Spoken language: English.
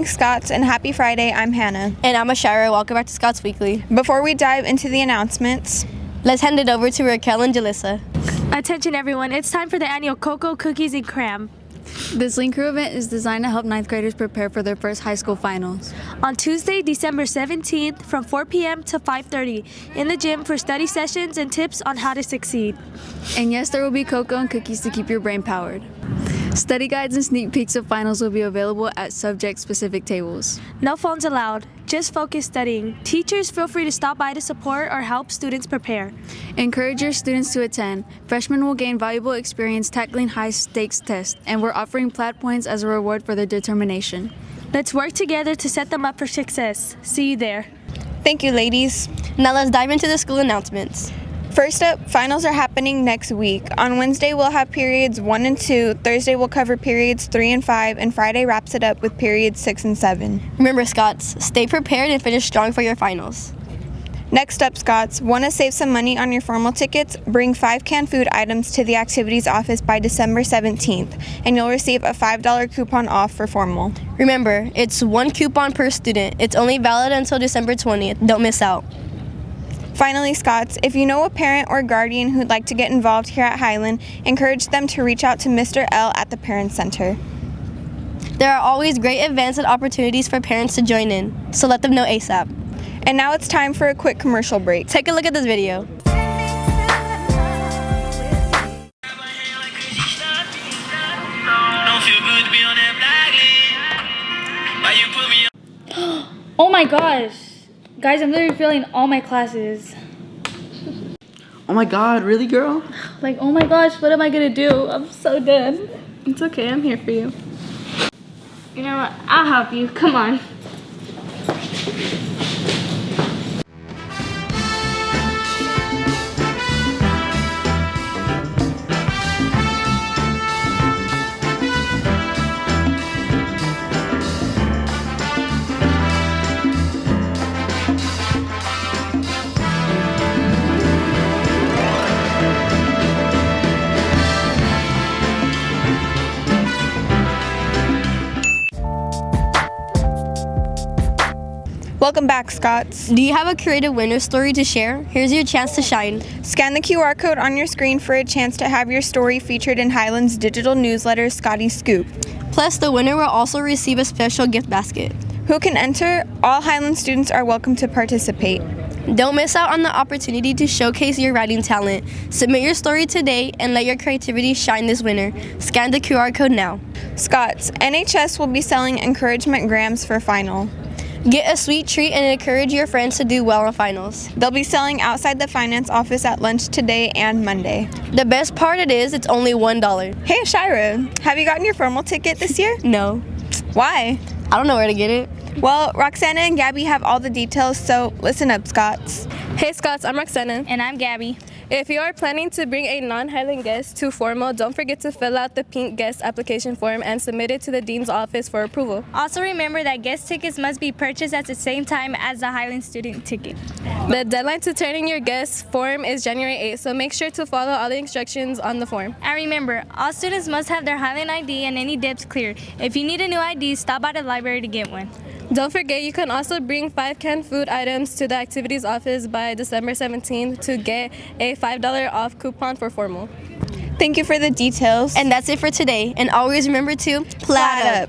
morning, Scots, and happy Friday. I'm Hannah. And I'm Ashira. Welcome back to Scots Weekly. Before we dive into the announcements, let's hand it over to Raquel and Jalissa. Attention everyone, it's time for the annual Cocoa Cookies and Cram. This Lean Crew event is designed to help 9th graders prepare for their first high school finals. On Tuesday, December 17th from 4 p.m. to 5:30 in the gym for study sessions and tips on how to succeed. And yes, there will be cocoa and cookies to keep your brain powered. Study guides and sneak peeks of finals will be available at subject-specific tables. No phones allowed, just focus studying. Teachers feel free to stop by to support or help students prepare. Encourage your students to attend. Freshmen will gain valuable experience tackling high-stakes tests, and we're offering Plaid points as a reward for their determination. Let's work together to set them up for success. See you there. Thank you, ladies. Now let's dive into the school announcements. First up, finals are happening next week. On Wednesday, we'll have periods 1 and 2. Thursday, we'll cover periods 3 and 5. And Friday wraps it up with periods 6 and 7. Remember, Scots, stay prepared and finish strong for your finals. Next up, Scots, want to save some money on your formal tickets? Bring 5 canned food items to the activities office by December 17th, and you'll receive a $5 coupon off for formal. Remember, it's 1 coupon per student. It's only valid until December 20th. Don't miss out. Finally, Scots, if you know a parent or guardian who'd like to get involved here at Highland, encourage them to reach out to Mr. L at the Parent Center. There are always great events and opportunities for parents to join in, so let them know ASAP. And now it's time for a quick commercial break. Take a look at this video. Oh my gosh. Guys, I'm literally failing all my classes. Oh my god, really, girl? Like, oh my gosh, what am I gonna do? I'm so done. It's okay, I'm here for you. You know what? I'll help you. Come on. Welcome back, Scots. Do you have a creative winner story to share? Here's your chance to shine. Scan the QR code on your screen for a chance to have your story featured in Highland's digital newsletter, Scotty Scoop. Plus, the winner will also receive a special gift basket. Who can enter? All Highland students are welcome to participate. Don't miss out on the opportunity to showcase your writing talent. Submit your story today and let your creativity shine this winter. Scan the QR code now. Scots, NHS will be selling encouragement grams for final. Get a sweet treat and encourage your friends to do well in finals. They'll be selling outside the finance office at lunch today and Monday. The best part is it's only $1. Hey, Ashira, have you gotten your formal ticket this year? No. Why? I don't know where to get it. Well, Roxana and Gabby have all the details, so listen up, Scots. Hey Scots, I'm Roxana. And I'm Gabby. If you are planning to bring a non-Highland guest to formal, don't forget to fill out the pink guest application form and submit it to the Dean's office for approval. Also remember that guest tickets must be purchased at the same time as the Highland student ticket. The deadline to turn in your guest form is January 8th, so make sure to follow all the instructions on the form. And remember, all students must have their Highland ID and any dips cleared. If you need a new ID, stop by the library to get one. Don't forget, you can also bring 5 canned food items to the activities office by December 17th to get a $5 off coupon for formal. Thank you for the details. And that's it for today. And always remember to Plaid up.